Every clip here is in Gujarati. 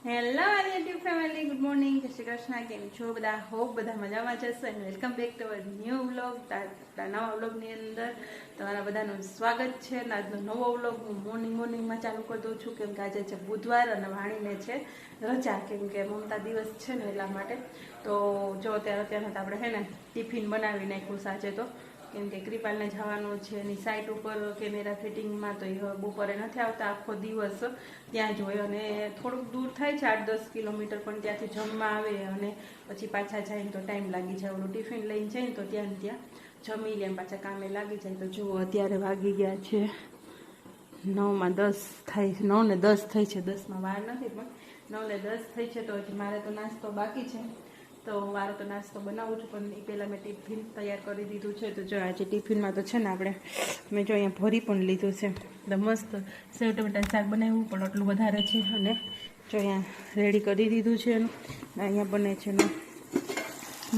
Hello YouTube family, good morning, જય શ્રી કૃષ્ણ. કેમ છો બધા? હોપ બધા મજામાં જશો and welcome back to our new vlog. નવા વ્લોગની અંદર તમારા બધાનું સ્વાગત છે. અને આજનો નવો વ્લોગ હું મોર્નિંગમાં ચાલુ કરી દઉં છું, કેમ કે આજે છે બુધવાર અને વાણીને છે રજા, કેમ કે મમતા દિવસ છે ને એટલા માટે. તો જો અત્યારે આપણે હે ને ટિફિન બનાવી નાખ્યું સાંજે, તો કેમ કે કૃપાલને જવાનું છે એની સાઇટ ઉપર કેમેરા ફિટિંગમાં, તો એ બપોરે નથી આવતા, આખો દિવસ ત્યાં જ હોય. અને થોડુંક દૂર થાય છે, 8-10 કિલોમીટર, પણ ત્યાંથી જમવા આવે અને પછી પાછા જાય તો ટાઈમ લાગી જાય. ઓલું ટિફિન લઈને જાય ને તો ત્યાં જમી લે, પાછા કામે લાગી જાય. તો જુઓ અત્યારે વાગી ગયા છે 9:10 થાય છે, 9:10 થઈ છે, 10માં વાર નથી, પણ 9:10 થઈ છે. તો હજી મારે તો નાસ્તો બાકી છે, તો મારે તો નાસ્તો બનાવું છું, પણ એ પહેલાં મેં ટિફિન તૈયાર કરી દીધું છે. તો જો આજે ટિફિનમાં તો છે ને મેં જો અહીંયા ભરી પણ લીધું છે, તો મસ્ત સેવ ટમેટાનું શાક બનાવ્યું, પણ આટલું વધારે છે. અને જો અહીંયા રેડી કરી દીધું છે એનું. અહીંયા બને છે ને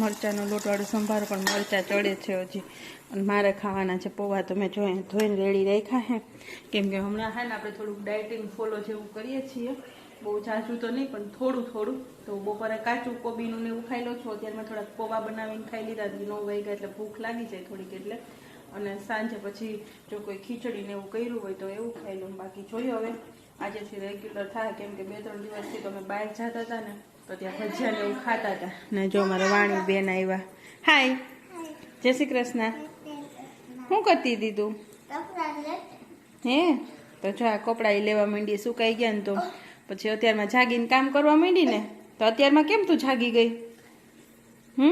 મરચાંનો લોટવાળું સંભારો, પણ મરચાં ચડે છે હજી. અને મારે ખાવાના છે પૌવા, તો મેં જો અહીંયા ધોઈને રેડી રાખ્યા છે, કેમ કે હમણાં ને આપણે થોડુંક ડાયટિંગ ફોલો જેવું કરીએ છીએ, બહુ ઝાઝું તો નહીં પણ થોડું. તો બપોરે કાચું કોબીનું ને એવું ખાઈ લો છો. અત્યારમાં થોડાક પૌવા બનાવીને ખાઈ લીધા, 9 વાગ્યા એટલે ભૂખ લાગી જાય થોડીક, એટલે. અને સાંજે પછી જો કોઈ ખીચડી ને એવું કર્યું હોય તો એવું ખાઈ લઉં. બાકી જોઈએ હવે આજેથી રેગ્યુલર થાય, કેમ કે 2-3 દિવસથી તો અમે બહાર જતા હતા ને, તો ત્યાં ભજીયા ને એવું ખાતા હતા. ને જો મારા વાણી બેન આવ્યા. હાય, જય શ્રી કૃષ્ણ. શું કરતી હતી તું? હે? તો જો આ કપડાં લેવા માંડી, સુકાઈ ગયા ને, તો પછી અત્યારમાં જાગીને કામ કરવા માંડી ને. તો અત્યારમાં કેમ તું જાગી ગઈ? હે?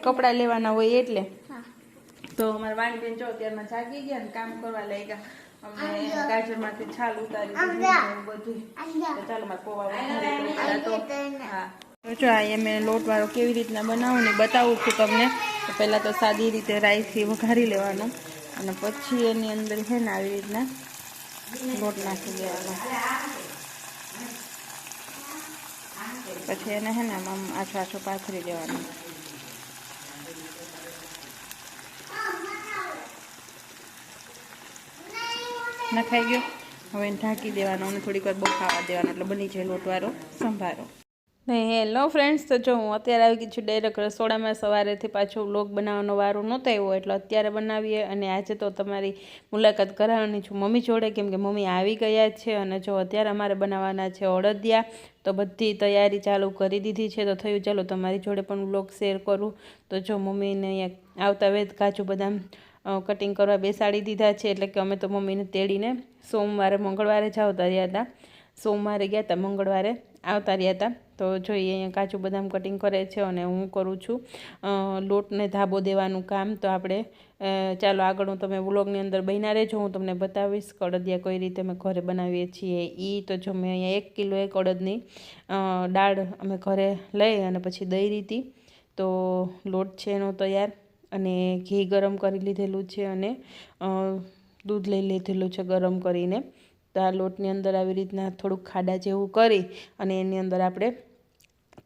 કપડા લેવાના હોય એટલે. તો અમારા વાણી બેન જો અત્યારમાં જાગી ગયા ને કામ કરવા લાગ્યા. અમે ગાજરમાંથી છાલ ઉતારી બધું. ચાલો મારે પૌવા વધારે તો હા. તો જો આ મેં લોટવાળો કેવી રીતના બનાવું ને બતાવું છું તમને. તો પહેલાં તો સાદી રીતે રાઈસથી વઘારી લેવાનું, અને પછી એની અંદર છે ને આવી રીતના લોટ નાખી દેવાનો. પછી એને છે ને આમ આછો પાથરી દેવાનો. નખાઈ ગયો. હવે એને ઢાંકી દેવાનો અને થોડીક વાર બફાવા દેવાનો, એટલે બની જાય લોટવાળો સંભારો. હેલો ફ્રેન્ડ્સ, તો જો હું અત્યારે આવી ગઈ છું ડાયરેક્ટ રસોડામાં. સવારેથી પાછો વ્લોગ બનાવવાનો વારો નહોતો આવ્યો, એટલે અત્યારે બનાવીએ. અને આજે તો તમારી મુલાકાત કરાવવાની છું મમ્મી જોડે, કેમ કે મમ્મી આવી ગયા છે. અને જો અત્યારે અમારે બનાવવાના છે અડદિયા, તો બધી તૈયારી ચાલુ કરી દીધી છે. તો થયું ચાલો તમારી જોડે પણ વ્લોગ શેર કરું. તો જો મમ્મીને અહીંયા આવતા વેત કાજુ બદામ કટિંગ કરવા બેસાડી દીધા છે, એટલે કે અમે તો મમ્મીને તેડીને મંગળવારે જ આવતા રહ્યા હતા. સોમવારે ગયા હતા, મંગળવારે આવતા રહ્યા હતા. તો જોઈએ અહીંયા કાજુ બદામ કટિંગ કરે છે, અને હું કરું છું લોટને ધાબો દેવાનું કામ. તો આપણે ચાલો આગળ હું તમે વ્લોગની અંદર બન્યા રહેજો, હું તમને બતાવીશ અડદિયા કઈ રીતે અમે ઘરે બનાવીએ છીએ. તો જો મેં અહીંયા 1 કિલો અડદની દાળ અમે ઘરે લઈ અને પછી દઈ દીધી. તો લોટ છે એનો તૈયાર, અને ઘી ગરમ કરી લીધેલું છે, અને દૂધ લઈ લીધેલું છે ગરમ કરીને. તો આ લોટની અંદર આવી રીતના થોડુંક ખાડા જેવું કરી, અને એની અંદર આપણે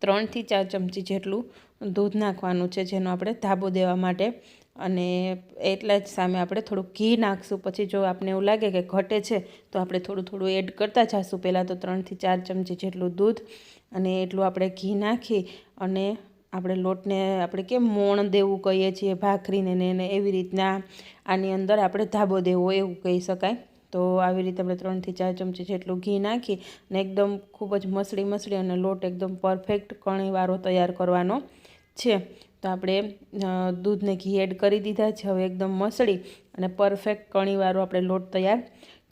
3 થી 4 ચમચી જેટલું દૂધ નાખવાનું છે, જેનો આપણે ધાબો દેવા માટે. અને એટલા જ સામે આપણે થોડુંક ઘી નાખશું. પછી જો આપણે એવું લાગે કે ઘટે છે, તો આપણે થોડું એડ કરતા જઈશું. પહેલાં તો 3 થી 4 ચમચી જેટલું દૂધ અને એટલું આપણે ઘી નાખી, અને આપણે લોટને આપણે કેમ મોણ દેવું કહીએ છીએ ભાખરીને ને, એવી રીતના આની અંદર આપણે ધાબો દેવો એવું કહી શકાય. તો આવી રીતે આપણે 3 થી 4 ચમચી જેટલું ઘી નાખી અને એકદમ ખૂબ જ મસળી અને લોટ એકદમ પરફેક્ટ કણીવાળો તૈયાર કરવાનો છે. તો આપણે દૂધને ઘી એડ કરી દીધા છે. હવે એકદમ મસળી અને પરફેક્ટ કણીવાળો આપણે લોટ તૈયાર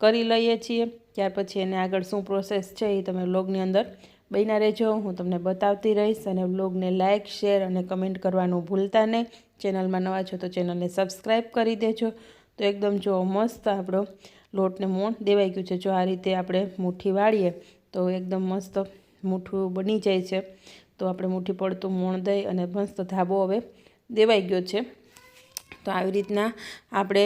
કરી લઈએ છીએ. ત્યાર પછી એને આગળ શું પ્રોસેસ છે એ તમે વ્લોગની અંદર બન્યા રહેજો, હું તમને બતાવતી રહીશ. અને વ્લોગને લાઇક, શેર અને કમેન્ટ કરવાનું ભૂલતા નહીં. ચેનલમાં નવા છો તો ચેનલને સબસ્ક્રાઈબ કરી દેજો. તો એકદમ જો મસ્ત આપણો લોટને મોણ દેવાઈ ગયું છે. જો આ રીતે આપણે મુઠ્ઠી વાળીએ તો એકદમ મસ્ત મૂઠું બની જાય છે. તો આપણે મુઠ્ઠી પડતું મોણ દઈ અને મસ્ત ધાબો હવે દેવાઈ ગયો છે. તો આવી રીતના આપણે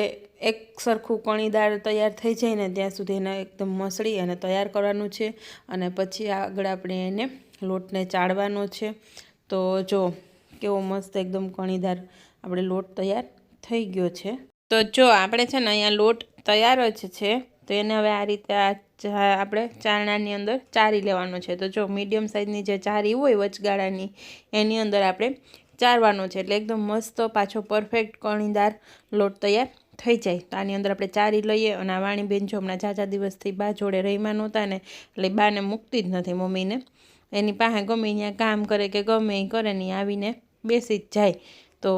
એક સરખું કણીદાર તૈયાર થઈ જાય ને ત્યાં સુધી એને એકદમ મસળી અને તૈયાર કરવાનું છે. અને પછી આગળ આપણે એને લોટને ચાળવાનો છે. તો જો કેવો મસ્ત એકદમ કણીદાર આપણે લોટ તૈયાર થઈ ગયો છે. તો જો આપણે છે ને અહીંયા લોટ તૈયાર જ છે, તો એને હવે આ રીતે આપણે ચારણાની અંદર ચારી લેવાનો છે. તો જો મીડિયમ સાઇઝની જે ચારી હોય વચગાળાની, એની અંદર આપણે ચારવાનો છે, એટલે એકદમ મસ્ત પાછો પરફેક્ટ કણીદાર લોટ તૈયાર થઈ જાય. તો આની અંદર આપણે ચારી લઈએ. અને આ વાણીબેન જો હમણાં ઝાઝા દિવસથી બા જોડે રહીમાં નહોતા ને, એટલે બાને મૂકતી જ નથી મમ્મીને. એની પાસે ગમે ત્યાં કામ કરે કે ગમે એ કરે ને આવીને બેસી જ જાય. તો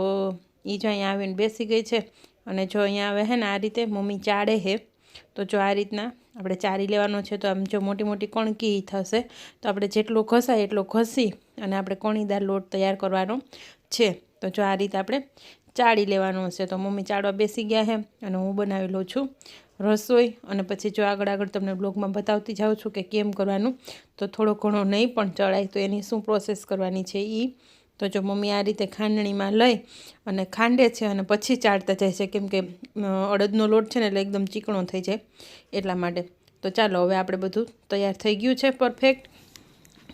એ જો અહીંયા આવીને બેસી ગઈ છે. અને જો અહીંયા આવે હે ને આ રીતે મમ્મી ચાળે હે. તો જો આ રીતના આપણે ચારી લેવાનો છે. તો આમ જો મોટી મોટી કણકી થશે, તો આપણે જેટલો ઘસાય એટલો ઘસી અને આપણે કણીદાર લોટ તૈયાર કરવાનો છે. તો જો આ રીતે આપણે ચાળી લેવાનો છે. તો મમ્મી ચાળવા બેસી ગયા છે અને હું બનાવી લઉં છું રસોઈ. અને પછી જો આગળ તમને બ્લોગમાં બતાવતી જાઉં છું કે કેમ કરવાનું. તો થોડો ઘણો નહીં પણ ચડાય તો એની શું પ્રોસેસ કરવાની છે એ. તો જો મમ્મી આ રીતે ખાંડણીમાં લઈ અને ખાંડે છે અને પછી ચાળતા જાય છે, કેમ કે અડદનો લોટ છે ને એટલે એકદમ ચીકણો થઈ જાય એટલા માટે. તો ચાલો હવે આપણે બધું તૈયાર થઈ ગયું છે પરફેક્ટ.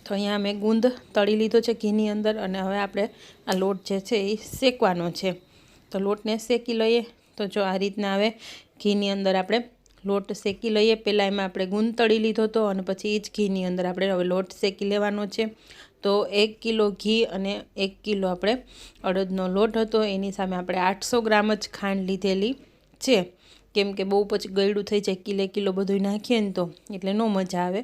તો અહીંયા મેં ગુંદ તળી લીધો છે ઘીની અંદર. અને હવે આપણે આ લોટ જે છે એ શેકવાનો છે. તો લોટને શેકી લઈએ. તો જો આ રીતના હવે ઘીની અંદર આપણે લોટ શેકી લઈએ. પહેલાં એમાં આપણે ગુંદ તળી લીધો હતો અને પછી એ જ ઘીની અંદર આપણે હવે લોટ શેકી લેવાનો છે. તો 1 કિલો ઘી અને 1 કિલો આપણે અડદનો લોટ હતો, એની સામે આપણે 800 ગ્રામ જ ખાંડ લીધેલી છે. કેમ કે બહુ પછી ગળ્યું થઈ જાય, કિલો બધું નાખીએ ને તો એટલે ન મજા આવે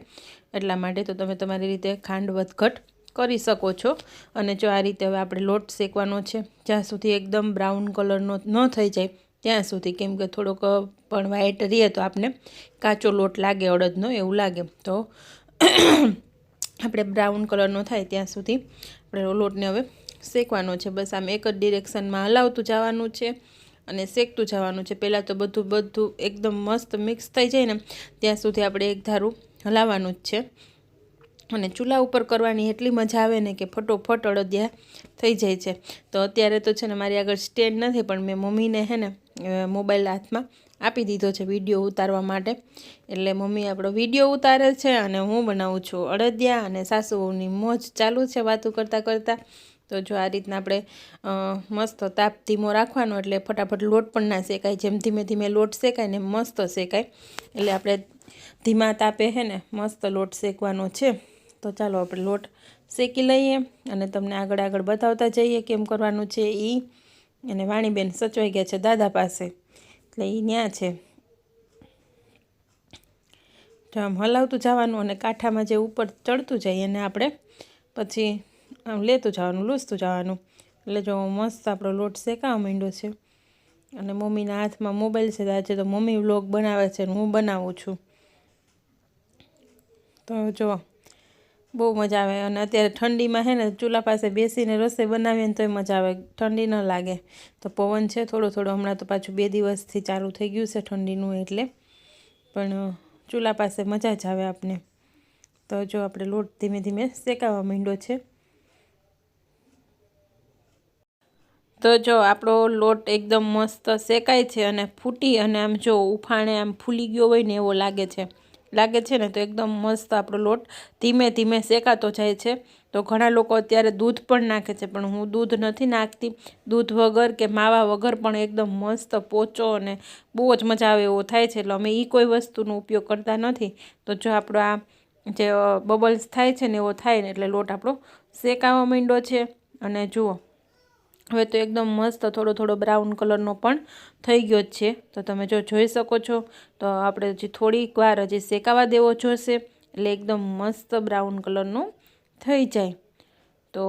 એટલા માટે. તો તમે તમારી રીતે ખાંડ વધઘટ કરી શકો છો. અને જો આ રીતે હવે આપણે લોટ શેકવાનો છે જ્યાં સુધી એકદમ બ્રાઉન કલરનો ન થઈ જાય ત્યાં સુધી, કેમ કે થોડોક પણ વ્હાઈટ રહીએ તો આપણે કાચો લોટ લાગે અડદનો એવું લાગે. તો આપણે બ્રાઉન કલરનો થાય ત્યાં સુધી આપણે લોટને હવે શેકવાનો છે. બસ આમ એક જ ડિરેક્શનમાં હલાવતું જવાનું છે અને શેકતું જવાનું છે. પહેલાં તો બધું એકદમ મસ્ત મિક્સ થઈ જાય ને ત્યાં સુધી આપણે એક ધારું હલાવવાનું જ છે. અને ચૂલા ઉપર કરવાની એટલી મજા આવે ને કે ફટોફટ અડદિયા થઈ જાય છે. તો અત્યારે તો છે ને મારી આગળ સ્ટેન્ડ નથી, પણ મેં મમ્મીને હે ને મોબાઈલ હાથમાં આપી દીધો છે વિડીયો ઉતારવા માટે. એટલે મમ્મી આપણો વિડીયો ઉતારે છે અને હું બનાવું છું અડદિયા. અને સાસુની મોજ ચાલુ છે વાતું કરતાં કરતાં. તો જો આ રીતના આપણે મસ્ત તાપ ધીમો રાખવાનો, એટલે ફટાફટ લોટ પણ ના શેકાય. જેમ ધીમે ધીમે લોટ શેકાય ને મસ્ત શેકાય. એટલે આપણે ધીમા તાપે હે ને મસ્ત લોટ શેકવાનો છે. તો ચાલો આપણે લોટ શેકી લઈએ અને તમને આગળ બતાવતા જઈએ કેમ કરવાનું છે એ. અને વાણીબેન સચવાઈ ગયા છે દાદા પાસે, એટલે એ ત્યાં છે. તો આમ હલાવતું જવાનું અને કાંઠામાં જે ઉપર ચડતું જાય એને આપણે પછી આમ લેતું જવાનું, લૂસતું જવાનું. એટલે જો મસ્ત આપણો લોટ શેકાવા માંડ્યો છે. અને મમ્મીના હાથમાં મોબાઈલ છે. આજે તો મમ્મી વ્લોગ બનાવે છે અને હું બનાવું છું. તો જો બહુ મજા આવે. અને અત્યારે ઠંડીમાં હે ને ચૂલા પાસે બેસીને રસોઈ બનાવીએ ને તોય મજા આવે, ઠંડી ન લાગે. તો પવન છે થોડો હમણાં તો પાછું 2 દિવસથી ચાલુ થઈ ગયું છે ઠંડીનું, એટલે પણ ચૂલા પાસે મજા જ આવે આપને. તો જો આપણે લોટ ધીમે ધીમે શેકાવા માંડ્યો છે. તો જો આપણો લોટ એકદમ મસ્ત શેકાય છે અને ફૂટી અને આમ જો ઉફાણે આમ ફૂલી ગયો હોય ને એવો લાગે છે ને. તો એકદમ મસ્ત આપણો લોટ ધીમે ધીમે શેકાતો જાય છે. તો ઘણા લોકો અત્યારે દૂધ પણ નાખે છે, પણ હું દૂધ નથી નાખતી. દૂધ વગર કે માવા વગર પણ એકદમ મસ્ત પોચો અને બહુ જ મજા આવે એવો થાય છે. એટલે અમે એ કોઈ વસ્તુનો ઉપયોગ કરતા નથી. તો જો આપણો આ જે બબલ્સ થાય છે ને એવો થાય ને એટલે લોટ આપણો શેકાવા માંડ્યો છે. અને જુઓ હવે તો એકદમ મસ્ત થોડો બ્રાઉન કલરનો પણ થઈ ગયો જ છે. તો તમે જો જોઈ શકો છો. તો આપણે હજી થોડીક વાર હજી શેકાવા દેવો જોશે, એટલે એકદમ મસ્ત બ્રાઉન કલરનું થઈ જાય. તો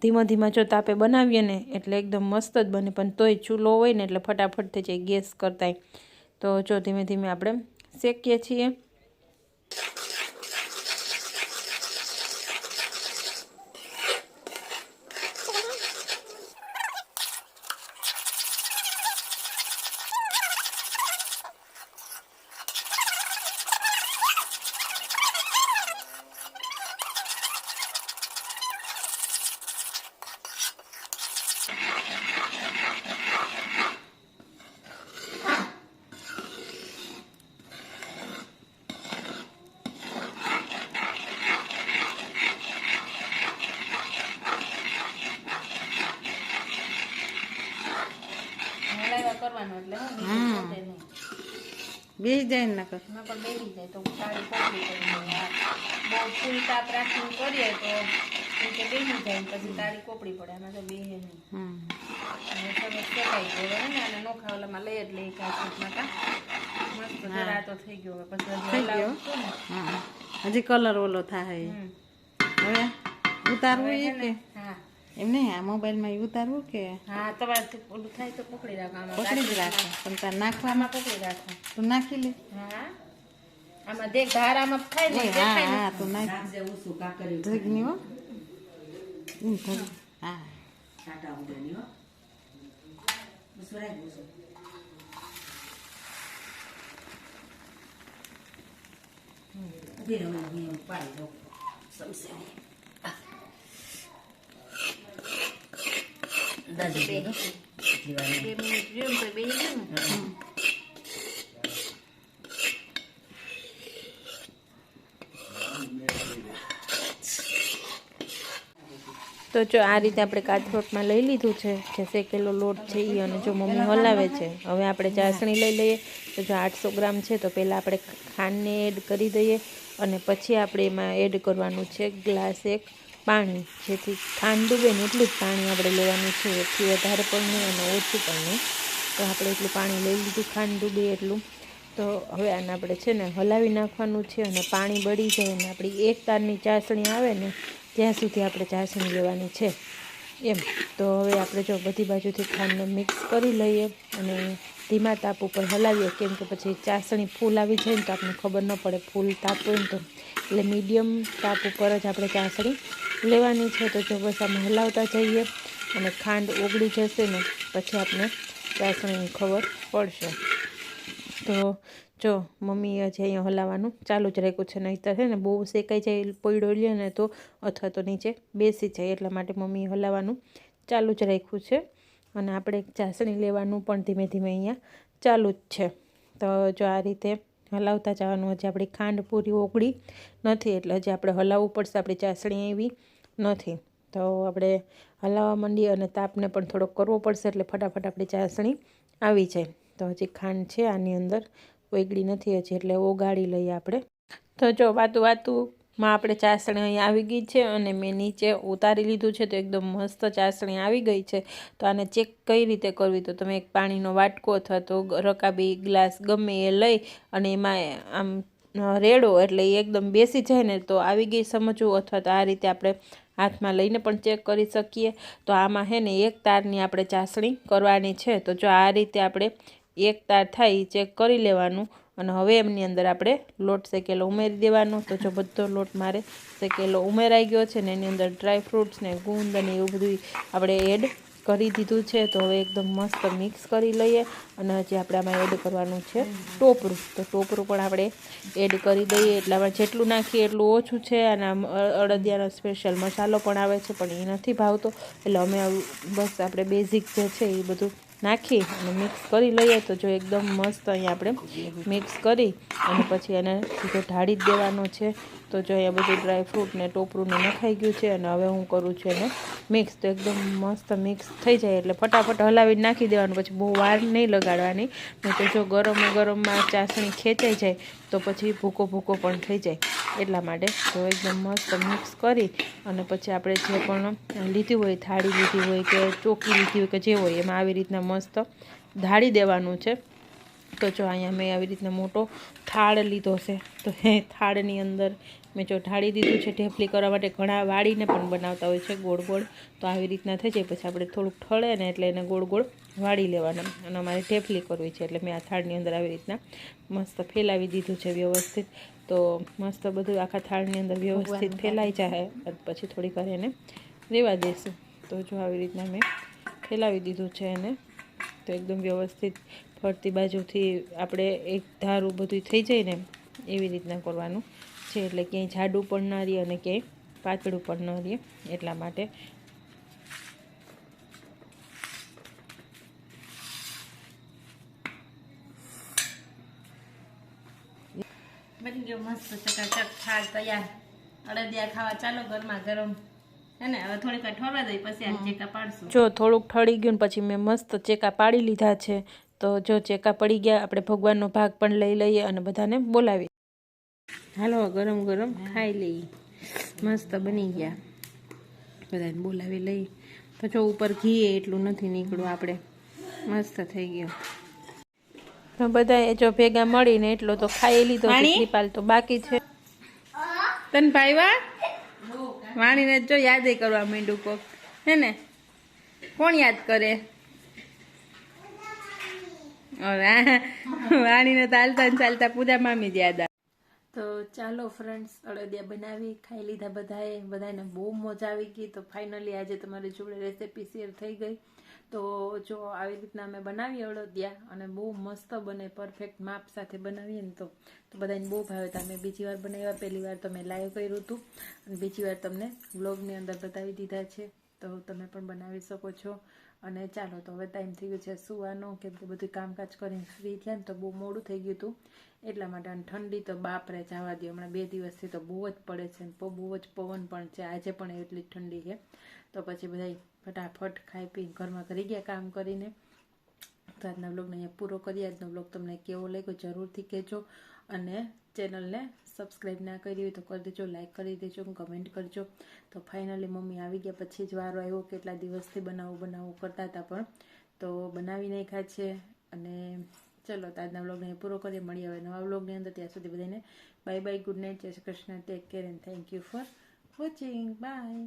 ધીમા જો તાપે બનાવીએ ને એટલે એકદમ મસ્ત જ બને. પણ તોય ચૂલો હોય ને એટલે ફટાફટ થઈ જાય ગેસ કરતાંય. તો જો ધીમે ધીમે આપણે શેકીએ છીએ. બેસી જાય ને નકર એમાં પણ બેસી જાય તો તાળી કોપડી પડી જાય. બહુ ફૂલ તાપ રાખીને કરીએ તો નીચે બેસી જાય પછી તાળી કોપડી પડે. આમાં તો બેસે નહીં. અને સરસ શેકાઈ ગયો ને અને નોખા ઓલામાં લઈ જ લઈ કાચમાં કા મસ્ત જરા તો થઈ ગયો. પછી હજી કલર ઓલો થાય. હવે ઉતારવું એ કે હા એમને આ મોબાઈલમાં ઉતારવું કે હા તમારે ઓલું થાય તો પકડી રાખો. પકડી જ રાખો પણ તાર નાખવામાં પકડી રાખો. તું નાખી લે. હા આમાં દેખ ધારામાં થાય ને હા હા તું નાખી ધગની હો હા ટાટા ઉડેની હો બસરાય બસ ઉભી રહો હું પાડી દઉં સમસે દાદી બે મિનિટ રહ્યું તો બે ગયું. તો જો આ રીતે આપણે કાચરોટમાં લઈ લીધું છે જે શેકેલો લોટ છે એ અને જો મમ્મી હલાવે છે. હવે આપણે ચાસણી લઈ લઈએ. તો જો 800 ગ્રામ છે તો પહેલાં આપણે ખાંડને એડ કરી દઈએ અને પછી આપણે એમાં એડ કરવાનું છે ગ્લાસ 1 પાણી. જેથી ખાંડ ડૂબે ને એટલું જ પાણી આપણે લેવાનું છે. એથી વધારે પણ નહીં અને ઓછું પણ નહીં. તો આપણે એટલું પાણી લઈ લીધું ખાંડ ડૂબે એટલું. તો હવે આને આપણે છે ને હલાવી નાખવાનું છે અને પાણી બળી જાય અને આપણી એક તારની ચાસણી આવે ને ત્યાં સુધી આપણે ચાસણી લેવાની છે એમ. તો હવે આપણે જો બધી બાજુથી ખાંડને મિક્સ કરી લઈએ અને ધીમા તાપ ઉપર હલાવીએ. કેમ કે પછી ચાસણી ફૂલ આવી જાય ને તો આપણને ખબર ન પડે ફૂલ તાપ હોય ને તો. એટલે મીડિયમ તાપ ઉપર જ આપણે ચાસણી લેવાની છે. તો જો બસ આમાં હલાવતા જઈએ અને ખાંડ ઓગળી જશે ને પછી આપણે ચાસણીની ખબર પડશે. તો જો મમ્મીએ હજી અહીંયા હલાવવાનું ચાલુ જ રાખ્યું છે. નહીંતર છે ને બહુ શેકાઈ જાય પોયડો લે ને તો અથવા તો નીચે બેસી જાય. એટલા માટે મમ્મીએ હલાવવાનું ચાલુ જ રાખ્યું છે. અને આપણે ચાસણી લેવાનું પણ ધીમે ધીમે અહીંયા ચાલુ જ છે. તો જો આ રીતે હલાવતા જવાનું. હજી આપણી ખાંડ પૂરી ઓગળી નથી એટલે હજી આપણે હલાવવું પડશે. આપણી ચાસણી એવી નથી તો આપણે હલાવવા માંડીએ અને તાપને પણ થોડોક કરવો પડશે એટલે ફટાફટ આપણી ચાસણી આવી જાય. તો હજી ખાંડ છે આની અંદર ઓગળી નથી હજી એટલે ઓગાળી લઈએ આપણે. તો જો વાતુમાં આપણે ચાસણી અહીં આવી ગઈ છે અને મેં નીચે ઉતારી લીધું છે. તો એકદમ મસ્ત ચાસણી આવી ગઈ છે. તો આને ચેક કઈ રીતે કરવી તો તમે એક પાણીનો વાટકો અથવા તો રકાબી ગ્લાસ ગમે એ લઈ અને એમાં આમ રેડો એટલે એ એકદમ બેસી જાય ને તો આવી ગઈ સમજવું. અથવા તો આ રીતે આપણે હાથમાં લઈને પણ ચેક કરી શકીએ. તો આમાં હે ને એક તારની આપણે ચાસણી કરવાની છે. તો જો આ રીતે આપણે એક તાર થાય એ ચેક કરી લેવાનું અને હવે એમની અંદર આપણે લોટ શેકેલો ઉમેરી દેવાનો. તો જો બધો લોટ મારે શેકેલો ઉમેરાઈ ગયો છે ને એની અંદર ડ્રાય ફ્રૂટ્સ ને ગુંદ અને એવું બધું આપણે એડ કરી દીધું છે. તો હવે એકદમ મસ્ત મિક્સ કરી લઈએ અને હજી આપણે આમાં એડ કરવાનું છે ટોપરું. તો ટોપરું પણ આપણે એડ કરી દઈએ. એટલે આપણે જેટલું નાખીએ એટલું ઓછું છે. અને અડદિયાનો સ્પેશિયલ મસાલો પણ આવે છે પણ એ નથી ભાવતો એટલે અમે બસ આપણે બેઝિક જે છે એ બધું નાખી અને મિક્સ કરી લઈએ. તો જો એકદમ મસ્ત અહીંયા આપણે મિક્સ કરી અને પછી એને સીધો ઢાળી જ દેવાનો છે. તો જો અહીંયા બધું ડ્રાયફ્રૂટ ને ટોપરું ને નખાઈ ગયું છે અને હવે હું કરું છું એને મિક્સ. તો એકદમ મસ્ત મિક્સ થઈ જાય એટલે ફટાફટ હલાવીને નાખી દેવાનું. પછી બહુ વાર નહીં લગાડવાની. નહીં તો જો ગરમમાં ચાસણી ખેંચાઈ જાય તો પછી ભૂકો પણ થઈ જાય. એટલા માટે તો એકદમ મસ્ત મિક્સ કરી અને પછી આપણે જે પણ લીધું હોય થાળી લીધી હોય કે ચોકી લીધી હોય કે જે હોય એમાં આવી રીતના મસ્ત ઢાળી દેવાનું છે. તો જો અહીંયા મેં આવી રીતના મોટો થાળ લીધો છે. તો એ થાળની અંદર મેં જો ઢાળી દીધું છે. ઢેફલી કરવા માટે ઘણા વાળીને પણ બનાવતા હોય છે ગોળ ગોળ. તો આવી રીતના થઈ જાય પછી આપણે થોડુંક ઠળે ને એટલે એને ગોળ ગોળ વાળી લેવાના અને અમારે ઢેફલી કરવી છે એટલે મેં આ થાળની અંદર આવી રીતના મસ્ત ફેલાવી દીધું છે વ્યવસ્થિત. તો મસ્ત બધું આખા થાળની અંદર વ્યવસ્થિત ફેલાઈ જાય પછી થોડીક વાર એને રહેવા દઈશું. તો જો આવી રીતના મેં ફેલાવી દીધું છે એને. તો એકદમ વ્યવસ્થિત ફરતી બાજુથી આપણે એક ધારું બધું થઈ જાય ને એવી રીતના કરવાનું છે. એટલે ક્યાંય જાડું પણ ન રહે અને ક્યાંય પાતળું પણ ન રહે એટલા માટે. બની ગયો મસ્ત ચકાચક થાળ તૈયાર. અડદિયા ખાવા ચાલો ગરમા ગરમ. હવે થોડીક વાર ઠરવા દઈ પછી આ ચેકા પાડશું. જો થોડુંક ઠળી ગયું ને પછી મેં મસ્ત ચેકા પાડી લીધા છે. તો જો ચેકા પડી ગયા, આપણે ભગવાનનો ભાગ પણ લઈ લઈએ અને બધાને બોલાવીએ. હાલો ગરમ ગરમ ખાઈ લઈએ. મસ્ત બની ગયા. બધાને બોલાવી લઈ. તો જો ઉપર ઘી એટલું નથી નીકળ્યું આપણે. મસ્ત થઈ ગયો. તો બધાએ જો ભેગા મળીને એટલો તો ખાઈ લીધો. કૃપાલ તો બાકી છે. તન ભાઈવા વાણીને જો યાદ કરવા માંડ્યું કોક હે ને. કોણ યાદ કરે? વાણીને ચાલતા ચાલતા પૂજા મામી જ યાદ આવે. તો ચાલો ફ્રેન્ડ્સ, અડદિયા બનાવી ખાઈ લીધા બધાને બહુ મજા આવી ગઈ. તો ફાઇનલી આજે તમારી જોડે રેસીપી શેર થઈ ગઈ. તો જો આવી રીતના અમે બનાવીએ અડદિયા અને બહુ મસ્ત બને, પરફેક્ટ માપ સાથે બનાવીએ ને તો બધાને બહુ ભાવે. તો અમે બીજી વાર બનાવ્યા, પહેલી વાર તો મેં લાઈવ કર્યું હતું અને બીજી વાર તમને વ્લોગની અંદર બતાવી દીધા છે. તો તમે પણ બનાવી શકો છો. અને ચાલો તો હવે ટાઈમ થઈ ગયો છે સુવાનો, કેમ કે બધું કામકાજ કરીને ફ્રી થયા ને તો બહુ મોડું થઈ ગયું હતું એટલા માટે. અને ઠંડી તો બાપરે જવા દો, હમણાં 2 દિવસથી તો બહુ જ પડે છે, બહુ જ પવન પણ છે. આજે પણ એટલી જ ઠંડી છે. તો પછી બધા ફટાફટ ખાઈ પી ઘરમાં કરી ગયા કામ કરીને. તો આજના બ્લોગને અહીંયા પૂરો કરીએ. આજનો બ્લોગ તમને કેવો લાગ્યો જરૂરથી કહેજો. અને ચેનલને સબસ્ક્રાઈબ ના કરી હોય તો કરી દેજો, લાઈક કરી દેજો, કમેન્ટ કરજો. તો ફાઇનલી મમ્મી આવી ગયા પછી જ વારો આવ્યો. કેટલા દિવસથી બનાવું કરતા હતા પણ તો બનાવી નાખ્યા છે. અને ચલો તો આજના બ્લોગને પૂરો કરીએ. મળીએ હવે નવા બ્લોગની અંદર. ત્યાં સુધી બધાને બાય બાય, ગુડ નાઇટ, જય Shri Krishna, take care and thank you for watching. By.